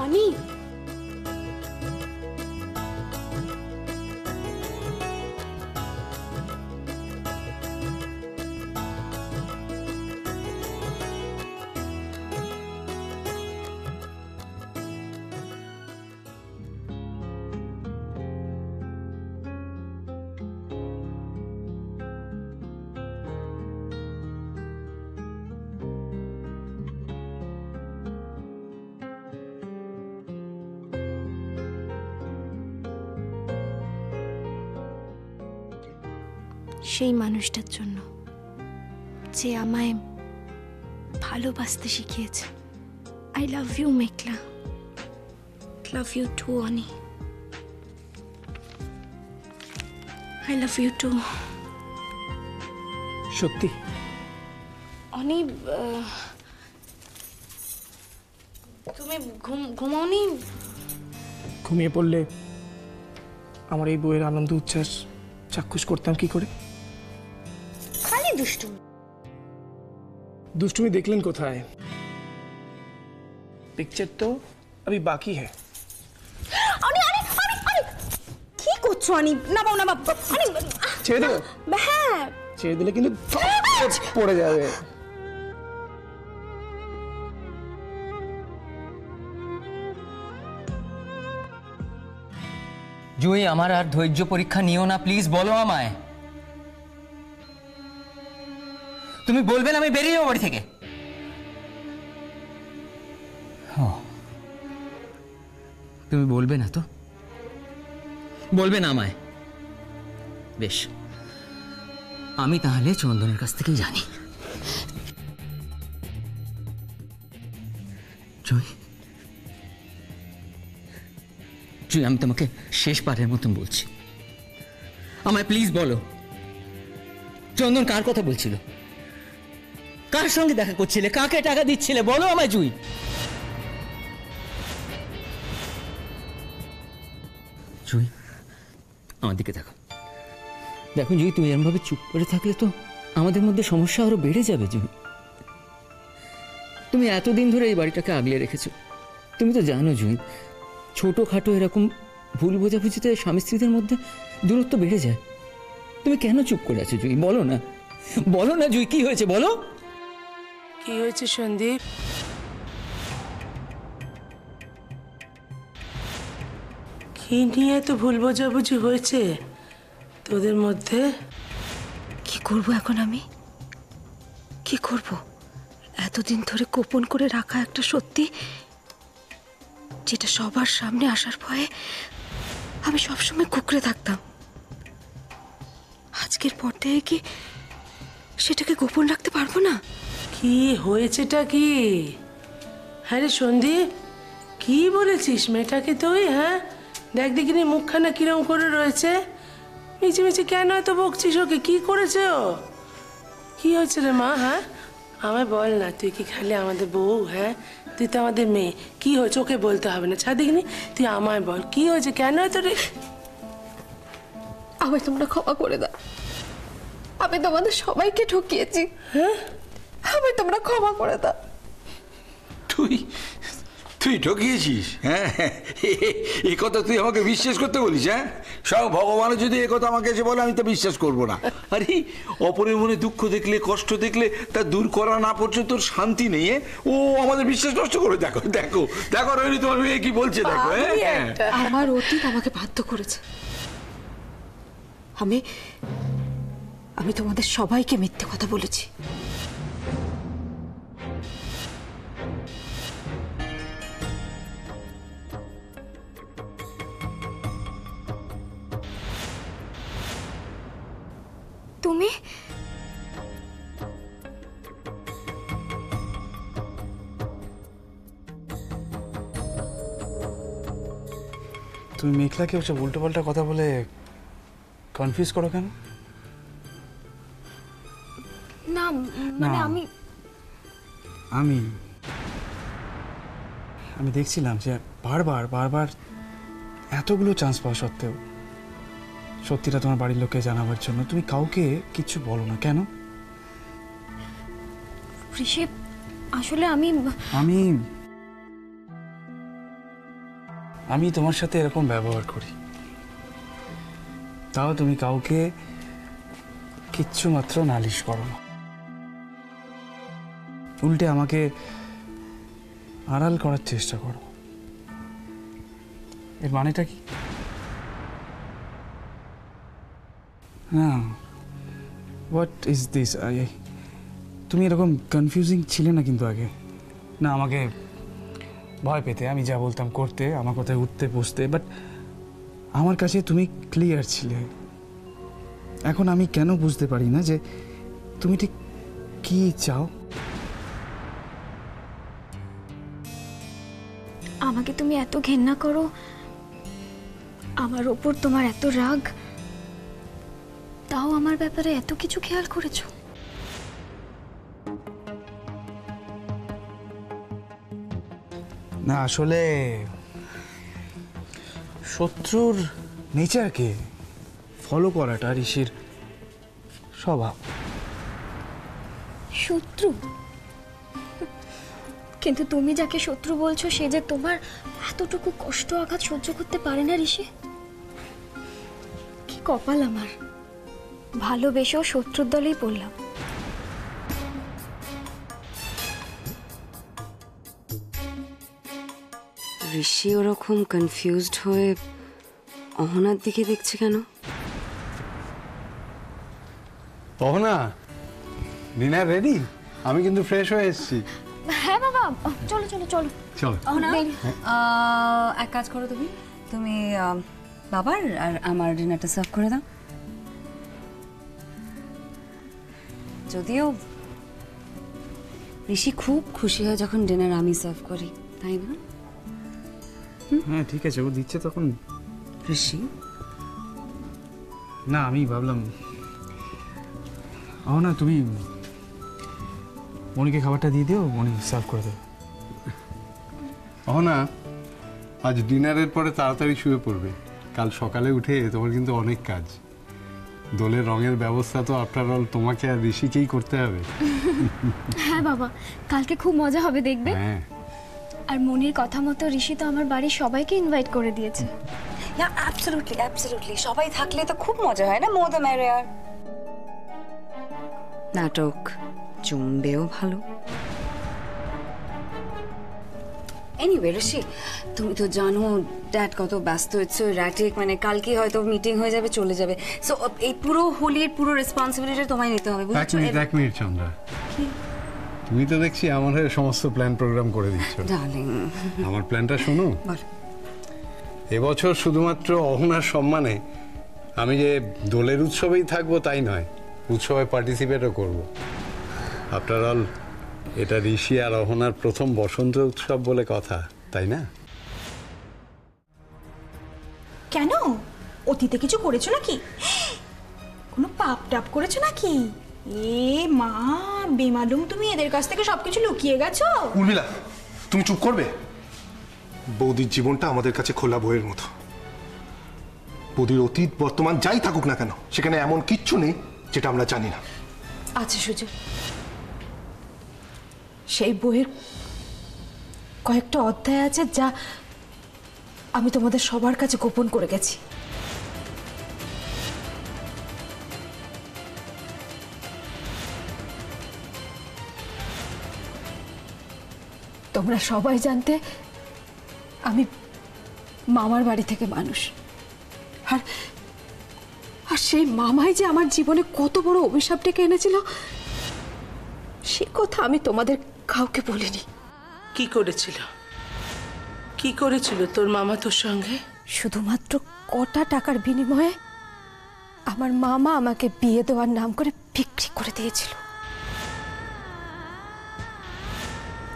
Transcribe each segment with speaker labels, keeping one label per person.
Speaker 1: অনি, সেই মানুষটার জন্য যে আমায় ভালোবাসতে শিখিয়েছে। I love you Meghla, love you too Ani, I love you too.
Speaker 2: সত্যি
Speaker 1: অনি, তুমি ঘুমাওনি?
Speaker 2: ঘুমিয়ে পড়লে আমার এই বইয়ের আনন্দ উচ্ছ্বাস চাক্ষুষ করতাম কি করে?
Speaker 1: খালি দুষ্টুমি।
Speaker 2: দুষ্টুমি দেখলেন কোথায়? পিকচার তো अभी बाकी है।
Speaker 1: অনি, আরে আরে আরে কি করছো অনি? নামাও নামাও। অনি
Speaker 2: ছেড়ে দেবো?
Speaker 1: হ্যাঁ,
Speaker 2: ছেড়ে দিলে কিন্তু পড়ে যাবে।
Speaker 3: জুই, আমার আর ধৈর্য পরীক্ষা নিও না, প্লিজ বলো আমায়। তুমি বলবে না আমি বেরিয়ে যাবো বাড়ি থেকে? তুমি বলবে না তো? বলবে না আমায়? বেশ, আমি তাহলে চন্দনের কাছ থেকেই জানি। জুই, জুই, আমি তোমাকে শেষবারের মতন বলছি, আমায় প্লিজ বলো, চন্দন কার কথা বলছিল? কার সঙ্গে দেখা করছিলে? কাকে টাকা দিচ্ছিলে? বলো আমায় জুই। জুই, আমার দিকে দেখো, দেখো জুই, তুমি এরমভাবে চুপ করে থাকলে তো আমাদের মধ্যে সমস্যা আরো বেড়ে যাবে। জুই, তুমি এতদিন ধরে এই বাড়িটাকে আগলে রেখেছো, তুমি তো জানো জুই, ছোটখাটো এরকম ভুল বোঝাবুঝিতে স্বামী স্ত্রীদের মধ্যে দূরত্ব বেড়ে যায়। তুমি কেন চুপ করে আছো জুই? বলো না, বলো না জুই, কি হয়েছে বলো।
Speaker 4: কি হয়েছে সন্দীপ? কি নিয়ে তো ভুল বোঝাবুঝি হয়েছে তোদের মধ্যে?
Speaker 1: কি করব এখন আমি? কি করব? এতদিন ধরে গোপন করে রাখা একটা সত্যি, যেটা সবার সামনে আসার ভয়ে আমি সবসময় কুঁকড়ে থাকতাম, আজকের পর থেকে কি সেটাকে গোপন রাখতে পারবো না?
Speaker 4: কি হয়েছেটা কি? হ্যাঁ রে সন্দীপ, কি বলেছিস মেয়েটাকে তুই? হ্যাঁ, দেখ দেখিনি মুখখানা কিরম করে রয়েছে। মিছে মিছে কেন এত বকছিস ওকে? কি করেছে ও? কি হয়েছে রে মা? হ্যাঁ আমায় বল না, তুই কি খালি আমাদের বউ? হ্যাঁ, তুই তো আমাদের মেয়ে। কি হয়েছে ওকে বলতে হবে না, ছাড় দেখিনি, তুই আমায় বল কি হয়েছে, কেন এত রে?
Speaker 1: আমায় তোমরা ক্ষমা করে দাও, আমি তোমাদের সবাইকে ঠকিয়েছি।
Speaker 4: হ্যাঁ,
Speaker 1: আমায় তোমরা ক্ষমা করে দাও।
Speaker 5: তুই তুই ঠকিয়েছিস? হ্যাঁ, এই কথা তুই আমাকে বিশ্বাস করতে বলিস? হ্যাঁ, সব ভগবানও যদি এ কথা আমাকে এসে বলে আমি তো বিশ্বাস করবো না। আরে অপরের মনে দুঃখ দেখলে, কষ্ট দেখলে তা দূর করা না পর্যন্ত তোর শান্তি নেই। ও আমাদের বিশ্বাস নষ্ট করে। দেখো দেখো দেখো রোহিণী, তোমার মেয়ে কি বলছে দেখো। হ্যাঁ,
Speaker 1: আমার অতীত আমাকে বাধ্য করেছে। আমি আমি তোমাদের সবাইকে মিথ্যে কথা বলেছি। তুমি
Speaker 6: তুমি মেঘলাকে ওসব উল্টো পাল্টা কথা বলে কনফিউজ করো কেন?
Speaker 1: না মানে
Speaker 6: না।
Speaker 1: আমি
Speaker 6: আমি আমি দেখছিলাম যে বারবার বারবার এতগুলো চান্স পাওয়া সত্ত্বেও সত্যিটা তোমার বাড়ির লোককে জানাবার জন্য তুমি কাউকে কিছু বলো না কেন?
Speaker 1: ঋষি আসলে আমি
Speaker 6: আমি আমি তোমার সাথে এরকম ব্যবহার করি, তাও তুমি কাউকে কিচ্ছু মাত্র নালিশ করো না, উল্টে আমাকে আড়াল করার চেষ্টা করো। এর মানেটা কি? না, হোয়াট ইজ দিস? তুমি এরকম কনফিউজিং ছিলে না কিন্তু আগে। না, আমাকে ভয় পেতে, আমি যা বলতাম করতে, আমার কথায় উঠতে বসতে, বাট আমার কাছে তুমি ক্লিয়ার ছিলে। এখন আমি কেন বুঝতে পারি না যে তুমি ঠিক কি চাও?
Speaker 1: আমাকে তুমি এত ঘেন্না করো, আমার ওপর তোমার এত রাগ, তাও আমার ব্যাপারে এত কিছু খেয়াল করেছো।
Speaker 6: না, আসলে শত্রুর নেচারকে ফলো করাটা ঋষির স্বভাব।
Speaker 1: শত্রু? কিন্তু তুমি যাকে শত্রু বলছো সে যে তোমার এতটুকু কষ্ট আঘাত সহ্য করতে পারে না ঋষি। কি কপাল আমার, ভালোবেসেও শত্রুর দলেই পড়লাম।
Speaker 7: ঋষি ওরকম কনফিউজড হয়ে অহনার দিকে দেখছে কেন?
Speaker 8: Ahana, dinner ready? আমি কিন্তু ফ্রেশ হয়ে এসেছি।
Speaker 1: হ্যাঁ বাবা, চলো চলো চলো।
Speaker 8: চলো।
Speaker 7: অহনা, এক কাজ করো, তুমি তুমি বাবার আর আমার ডিনারটা সার্ভ করে দাও। যদিও ঋষি খুব খুশি হয় যখন ডিনার আমি সার্ভ করি, তাই না?
Speaker 6: হ্যাঁ ঠিক আছে, ও দিচ্ছে তখন।
Speaker 7: ঋষি,
Speaker 6: না, আমি ভাবলাম না, তুমি মনিকে খাবারটা দিয়ে দিও, মনি সার্ভ করে দেবে।
Speaker 8: অহনা, আজ ডিনারের পরে তাড়াতাড়ি শুয়ে পড়বে। কাল সকালে উঠে তোমার কিন্তু অনেক কাজ। দোলের রঙের ব্যবস্থা তো আফটার অল তোমাকে আর ঋষিকেই করতে হবে।
Speaker 1: হ্যাঁ বাবা, কালকে খুব মজা হবে দেখবে।
Speaker 8: হ্যাঁ,
Speaker 1: আর মনির কথা মতো ঋষি তো আমার বাড়ির সবাইকে ইনভাইট করে দিয়েছে।
Speaker 7: না অ্যাবসলিউটলি অ্যাবসলিউটলি, সবাই থাকলে তো খুব মজা হয় না, মোর দ্য ম্যারিয়ার। নাটক জমবেও ভালো। এনিওয়ে ঋষি, তুমি তো জানো ড্যাড কত ব্যস্ত হচ্ছে, র্যাটিক, মানে কালকে হয়তো মিটিং হয়ে যাবে, চলে যাবে। সো এই পুরো হোলির পুরো রেসপন্সিবিলিটি তোমায় নিতে হবে, বুঝছো?
Speaker 8: এক মিনিট চন্দ্রা, তুমি তো দেখছি আমার হয়ে সমস্ত প্ল্যান প্রোগ্রাম করে দিচ্ছ।
Speaker 7: ডার্লিং,
Speaker 8: আমার প্ল্যানটা শোনো।
Speaker 7: বল।
Speaker 8: এবছর শুধুমাত্র অহনার সম্মানে আমি যে দোলের উৎসবেই থাকবো তাই নয়, উৎসবে পার্টিসিপেটও করব। আফটার অল এটা ঋষি আর অহনার প্রথম বসন্ত উৎসব বলে কথা, তাই না?
Speaker 9: কেন, অতীতে কিছু করেছো নাকি? কোনো পাপ টাপ করেছো নাকি? এ মা, বেমালুম তুমি এদের কাছ থেকে সবকিছু লুকিয়ে গেছো।
Speaker 10: উর্মিলা, তুমি চুপ করবে? বৌদির জীবনটা আমাদের কাছে খোলা বইয়ের মতো। বৌদির অতীত বর্তমান যাই থাকুক না কেন, সেখানে এমন কিচ্ছু নেই যেটা আমরা জানি না।
Speaker 9: আচ্ছা সুজয়, সেই বইয়ের কয়েকটা অধ্যায় আছে যা আমি তোমাদের সবার কাছে গোপন করে গেছি। তোমরা সবাই জানতে আমি মামার বাড়ি থেকে মানুষ, আর আর সেই মামাই যে আমার জীবনে কত বড় অভিশাপ ডেকে এনেছিল সে কথা আমি তোমাদের কাউকে বলিনি।
Speaker 4: কি করেছিল, কি করেছিল তোর মামা তোর সঙ্গে?
Speaker 1: শুধুমাত্র কটা টাকার বিনিময়ে আমার মামা আমাকে বিয়ে দেওয়ার নাম করে বিক্রি করে দিয়েছিল।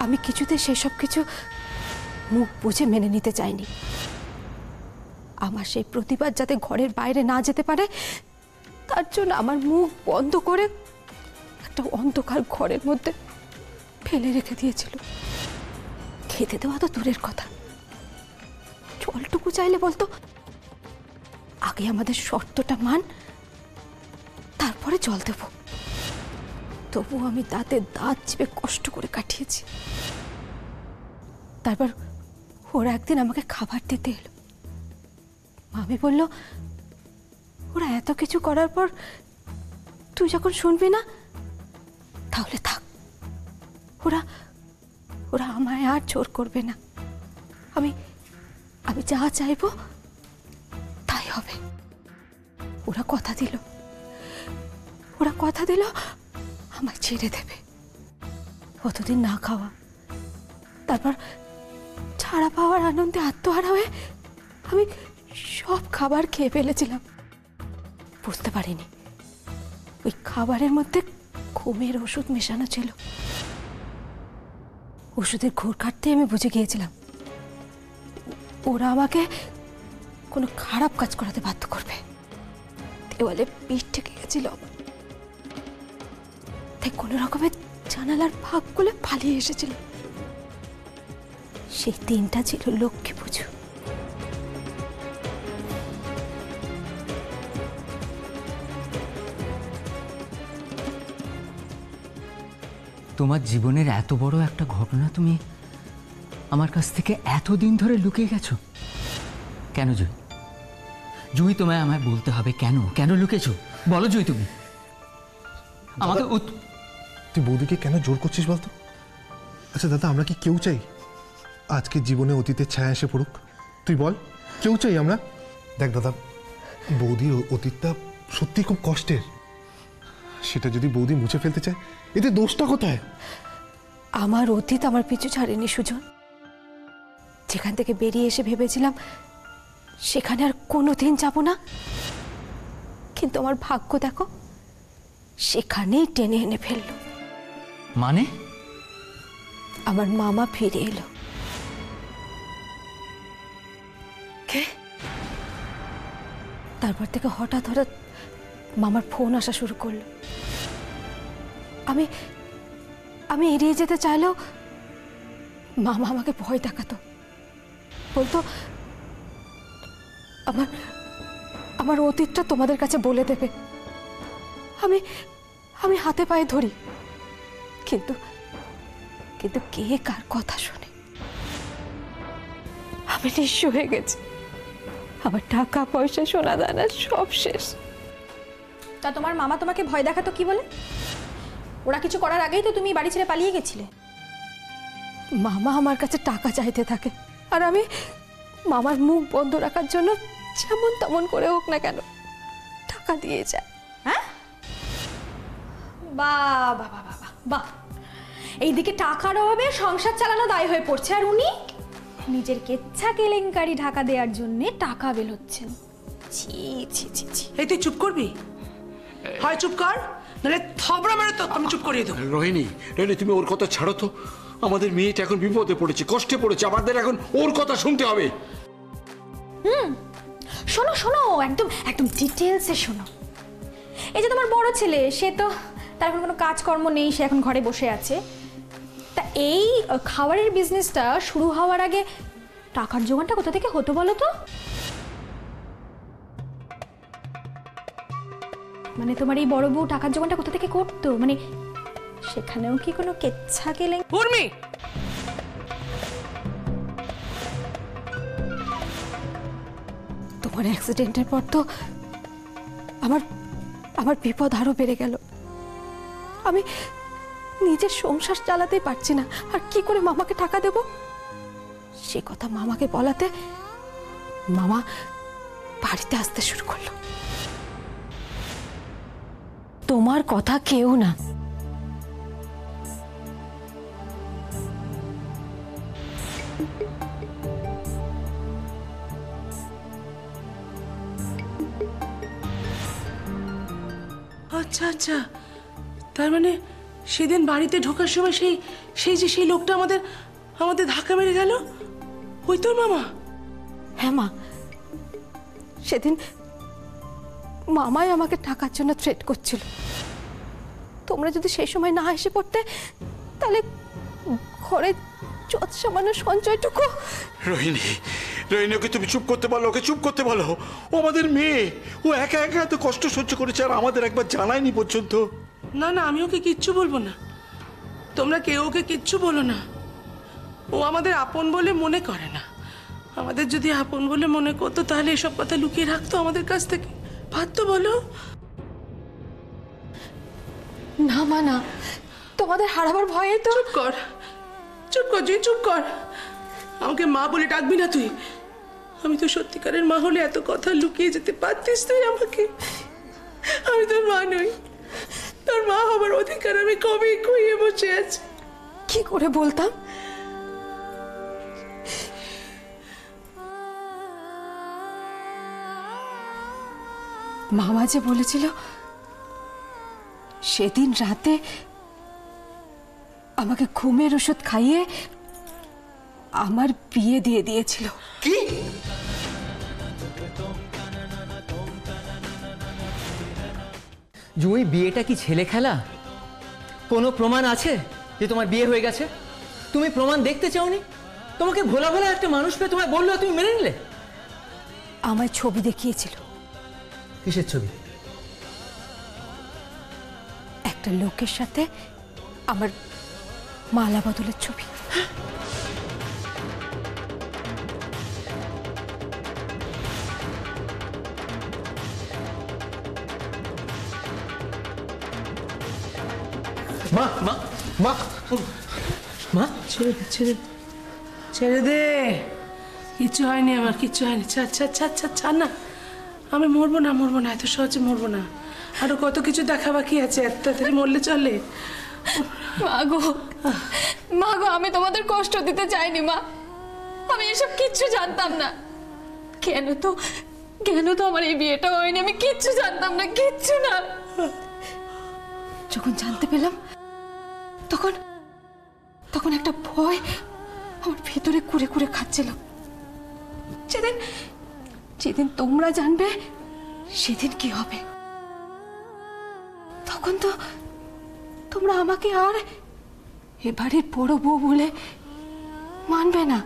Speaker 1: আমি কিছুতে সেসব কিছু মুখ বুঝে মেনে নিতে চাইনি। আমার সেই প্রতিবাদ যাতে ঘরের বাইরে না যেতে পারে
Speaker 9: তার জন্য আমার মুখ বন্ধ করে একটা অন্ধকার ঘরের মধ্যে ফেলে রেখে দিয়েছিল। খেতে দেওয়া তো দূরের কথা, জলটুকু চাইলে বলতো আগে আমাদের শর্তটা মান, তারপরে জল দেব। তবু আমি দাঁতে দাঁত চেপে কষ্ট করে কাটিয়েছি। তারপর ওরা একদিন আমাকে খাবার দিতে এলো। মামি বলল, ওরা এত কিছু করার পর তুই যখন শুনবি না তাহলে থাক, ওরা ওরা আমায় আর জোর করবে না, আমি আমি যা চাইবো তাই হবে। ওরা কথা দিল আমায় ছেড়ে দেবে। কতদিন না খাওয়া, তারপর ছাড়া পাওয়ার আনন্দে আত্মহারা হয়ে আমি সব খাবার খেয়ে ফেলেছিলাম। বুঝতে পারিনি ওই খাবারের মধ্যে ঘুমের ওষুধ মেশানো ছিল। ওষুধের ঘোর কাটতে আমি বুঝে গিয়েছিলাম ওরা আমাকে কোনো খারাপ কাজ করাতে বাধ্য করবে। দেওয়ালে পিঠ ঠেকে গেছিল, তাই কোনো রকমের জানালার ফাঁক খুলে পালিয়ে এসেছিল। সেই দিনটা ছিল লক্ষ্মী পুজো।
Speaker 3: তোমার জীবনের এত বড় একটা ঘটনা তুমি আমার কাছ থেকে এতদিন ধরে লুকিয়ে গেছো কেন? জুই, জুই তোমায় আমায় বলতে হবে কেন কেন লুকিয়েছো? বলো জুই, তুমি আমাকে
Speaker 10: তুই বৌদিকে কেন জোর করছিস বলতো? আচ্ছা দাদা, আমরা কি কেউ চাই আজকে জীবনে অতীতের ছায়া এসে পড়ুক? তুই বল, কেউ চাই আমরা? দেখ দাদা, বৌদির অতীতটা সত্যি খুব কষ্টের। সেটা যদি বৌদি মুছে ফেলতে চায়, এতে দোষটা কোথায়?
Speaker 9: আমার অতীত আমার পিছু ছাড়েনি সুজন। যেখান থেকে বেরিয়ে এসে ভেবেছিলাম সেখানে আর কোনোদিন যাব না, কিন্তু আমার ভাগ্য দেখো সেখানেই টেনে এনে ফেললো।
Speaker 3: মানে?
Speaker 9: আমার মামা ফিরে এলো।
Speaker 1: কে?
Speaker 9: তারপর থেকে হঠাৎ হঠাৎ মামার ফোন আসা শুরু করলো। আমি আমি এড়িয়ে যেতে চাইলেও মামা আমাকে ভয় দেখাতো, বলতো আমার আমার অতীতটা তোমাদের কাছে বলে দেবে। আমি আমি হাতে পায়ে ধরি, কিন্তু কিন্তু কে কার কথা শোনে? আমি নিঃস্ব হয়ে গেছি, আমার টাকা পয়সা সোনা দানা সব শেষ।
Speaker 11: তা তোমার মামা তোমাকে ভয় দেখাতো কি বলে? ওরা কিছু করার আগেই তো তুমি বাড়ি ছেড়ে পালিয়ে গেছিলে।
Speaker 9: মামা আমার কাছে টাকা চাইতে থাকে, আর আমি মামার মুখ বন্ধ রাখার জন্য যেমন তেমন করে হোক না কেন টাকা দিয়ে যায়।
Speaker 11: হ্যাঁ, বাহ বাহ বাহ বাহ বাহ, এইদিকে টাকার অভাবে সংসার চালানো দায় হয়ে পড়ছে, আর উনি নিজের কেচ্ছা কেলেঙ্কারি ঢাকা দেওয়ার জন্য টাকা বেরোচ্ছেন। ছি ছি ছি ছি।
Speaker 4: এই তুই চুপ করবি? হয় চুপ কর, নাহলে থবড়া মেরে তো আমি চুপ করিয়ে দেবো।
Speaker 5: রোহিণী, তুমি ওর কথা ছাড়ো তো। আমাদের মেয়েটা এখন বিপদে পড়েছে, কষ্টে পড়েছে, আমাদের এখন ওর কথা শুনতে হবে।
Speaker 11: শোনো শোনো, একদম একদম ডিটেলসে শোনো। এই যে তোমার বড় ছেলে, সে তো তার এখন কোনো কাজকর্ম নেই, সে এখন ঘরে বসে আছে। তা এই খাবারের বিজনেসটা শুরু হওয়ার আগে টাকার জোগানটা কোথা থেকে হতো বলো তো? মানে তোমার এই বড় বউ টাকার জোগানটা কোথা থেকে করতো? মানে সেখানেও কি কোনো কেচ্ছা কেলেঙ্কারি?
Speaker 4: উর্মি,
Speaker 9: তোমার অ্যাক্সিডেন্টের পর তো আমার আমার বিপদ আরো বেড়ে গেল। আমি নিজের সংসার চালাতে পারছি না, আর কি করে মামাকে টাকা দেব? সে কথা মামাকে বলাতে মামা বাড়িতে আসতে শুরু করলো। তোমার কথা কেউ না,
Speaker 4: আচ্ছা আচ্ছা, তার মানে সেদিন বাড়িতে ঢোকার সময় সেই লোকটা আমাদের ধাক্কা মেরে গেল, ওই তোর মামা?
Speaker 9: হ্যাঁ মা, সেদিন মামাই আমাকে টাকার জন্য থ্রেট করছিল। তোমরা যদি সেই সময় না এসে পড়তে, তাহলে ঘরে যত সামান্য সঞ্চয়টুকু।
Speaker 5: রোহিণী, রোহিণী, ওকে তুমি চুপ করতে বলো, ওকে চুপ করতে বলো। ও আমাদের মেয়ে, ও একা একা এত কষ্ট সহ্য করেছে আর আমাদের একবার জানায়নি পর্যন্ত।
Speaker 4: না না, আমি ওকে কিচ্ছু বলবো না, তোমরা কেউ ওকে কিচ্ছু বলো না। ও আমাদের আপন বলে মনে করে না। আমাদের যদি আপন বলে মনে করতো তাহলে এসব কথা লুকিয়ে রাখতো আমাদের কাছ থেকে, পারতো বলো?
Speaker 9: না মা না, তোমাদের হারাবার ভয়ে তো।
Speaker 4: চুপ কর, চুপ কর জুই, চুপ কর। আমাকে মা বলে ডাকবি না তুই। আমি তো সত্যিকারের মা হলে এত কথা লুকিয়ে যেতে পারতিস তুই আমাকে। আমি তোর মা নই, তোর মা হবার অধিকার আমি কবেই খুইয়ে বসে আছি।
Speaker 9: কি করে বলতাম? মামা যে বলেছিল সেদিন রাতে আমাকে ঘুমের ওষুধ খাইয়ে আমার বিয়ে দিয়ে দিয়েছিল।
Speaker 5: কি?
Speaker 3: জুঁই, বিয়েটা কি ছেলে খেলা? কোনো প্রমাণ আছে যে তোমার বিয়ে হয়ে গেছে? তুমি প্রমাণ দেখতে চাওনি? তোমাকে ভোলা ভোলা একটা মানুষ পেয়ে তোমায় বললো, তুমি মেনে নিলে?
Speaker 9: আমায় ছবি দেখিয়েছিল।
Speaker 3: কিসের ছবি?
Speaker 9: একটা লোকের সাথে আমার মালা বদলের ছবি।
Speaker 3: মা, মা, মা, মা,
Speaker 4: ছেড়ে দে, ছেড়ে দে, ছেড়ে দে। কিচ্ছু হয়নি আমার, কিচ্ছু হয়নি। ছাড় ছাড় ছাড় ছাড় ছাড় না। আমি মরবো না, মরবো না, এত সহজে মরবো না। আরো কত কিছু দেখা বাকি আছে, এত তাড়াতাড়ি মরলে চলে?
Speaker 9: মাগো, মাগো, আমি তোমাদের কষ্ট দিতে চাইনি মা। আমি এসব কিচ্ছু জানতাম না। কেন তো আমার এই বিয়েটা হয়নি, আমি কিচ্ছু জানতাম না, কিচ্ছু না। যখন জানতে পেলাম তখন একটা ভয় আমার ভেতরে কুরে কুরে খাচ্ছিল। যেদিন তোমরা জানবে সেদিন কি হবে, তখন তো তোমরা আমাকে আর এবারের বড় বউ বলে মানবে না।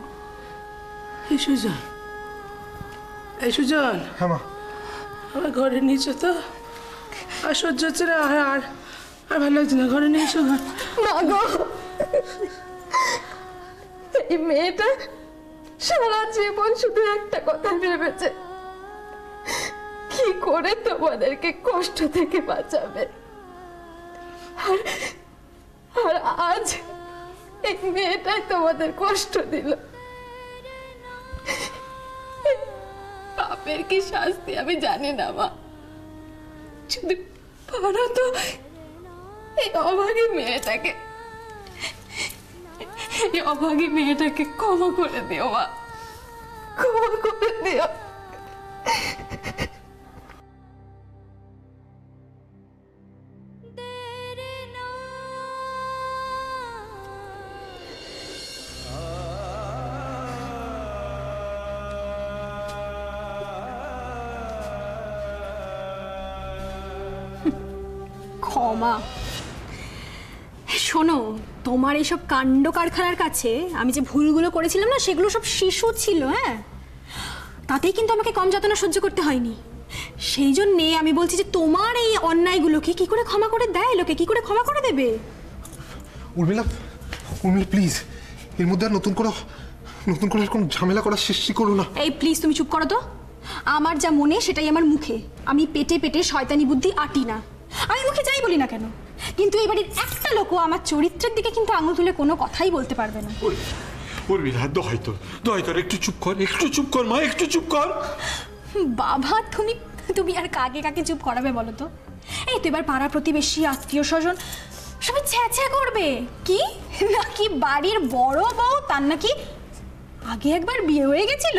Speaker 4: এই সুজন, এই সুজন।
Speaker 10: হ্যাঁ মা।
Speaker 4: আমার ঘরে নিয়েছো তো? আর সহ্য হচ্ছে না, আর ভালো লাগছে না। ঘরে নিয়ে এসো।
Speaker 9: মাগো, এই মেয়েটা সারা জীবন শুধু একটা কথা ভেবেছে, কি করে তোমাদেরকে কষ্ট থেকে বাঁচাবে। আর আজ এই মেয়েটাই তোমাদের কষ্ট দিল। পাপের কি শাস্তি আমি জানি না মা, যদি পারো তো এই অভাগী মেয়েটাকে ক্ষমা করে দিও মা, ক্ষমা করে দিও।
Speaker 11: ক্ষমা? শোনো, তোমার এইসব কাণ্ড কারখানার কাছে আমি যে ভুলগুলো করেছিলাম না, সেগুলো সব শিশু ছিল। হ্যাঁ, তাতেই কিন্তু আমাকে কম যাতনা সহ্য করতে হয়নি। সেই জন্যে আমি বলছি যে তোমার এই অন্যায়গুলোকে কি করে ক্ষমা করে দেয় লোকে, কি করে ক্ষমা করে দেবে?
Speaker 10: উর্মিলা, উর্মিলা প্লিজ, এর মধ্যে আর নতুন করে এরকম ঝামেলা করার সৃষ্টি করো না।
Speaker 11: এই প্লিজ তুমি চুপ করো তো। আমার যা মনে সেটাই আমার মুখে। আমি পেটে পেটে শয়তানি বুদ্ধি আটি না। আমি মুখে যাই বলি না কেন, কিন্তু এই বাড়ির একটা লোকও আমার চরিত্রের দিকে কিন্তু আঙুল তুলে কোনো কথাই বলতে পারবে না।
Speaker 5: উর্মিলা, দয় তোর একটু চুপ কর মা, একটু চুপ কর।
Speaker 11: বাবা, তুমি আর কাকে কাকে চুপ করাবে বলো তো? এই তো এবার পাড়া প্রতিবেশী, আত্মীয় স্বজন সবাই ছ্যাঁছ্যাঁ করবে। কি নাকি বাড়ির বড় বউ, তার নাকি আগে একবার বিয়ে হয়ে গেছিল।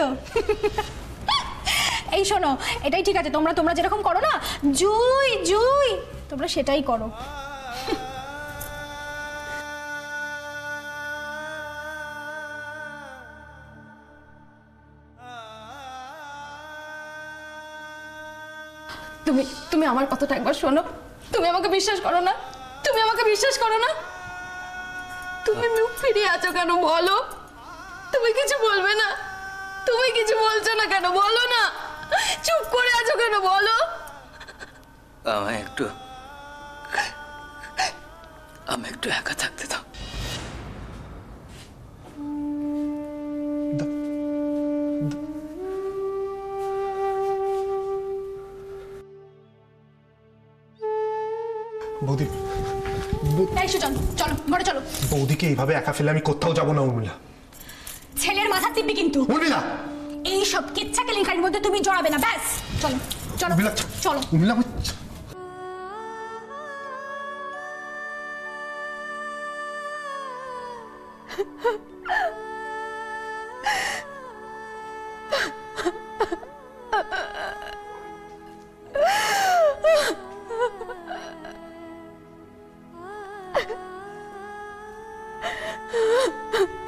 Speaker 11: এই শোনো, এটাই ঠিক আছে, তোমরা যেরকম করো না, জুই তোমরা সেটাই করো।
Speaker 9: তুমি আমার কথাটা একবার শোনো। তুমি আমাকে বিশ্বাস করো না? তুমি আমাকে বিশ্বাস করো না? তুমি মুখ ফিরিয়ে আছো কেন বলো? তুমি কিছু বলবে না? তুমি কিছু বলছো না কেন বলো না? চুপ করে আছো কেন বলো?
Speaker 3: আমায় একটু একা থাকতে দাও।
Speaker 10: বৌদি
Speaker 11: এই সুজন, চলো ঘরে চলো।
Speaker 10: বৌদিকে এইভাবে একা ফেলে আমি কোথাও যাবো না উর্মিলা।
Speaker 11: ছেলের মাথা টিপবি কিন্তু।
Speaker 10: উর্মিলা
Speaker 11: এই সব কিচ্ছা কেলেঙ্কারির মধ্যে তুমি জড়াবে না, ব্যাস। চলো চলো
Speaker 10: উর্মিলা
Speaker 11: চলো।
Speaker 10: Urmila
Speaker 9: Ha ha ha.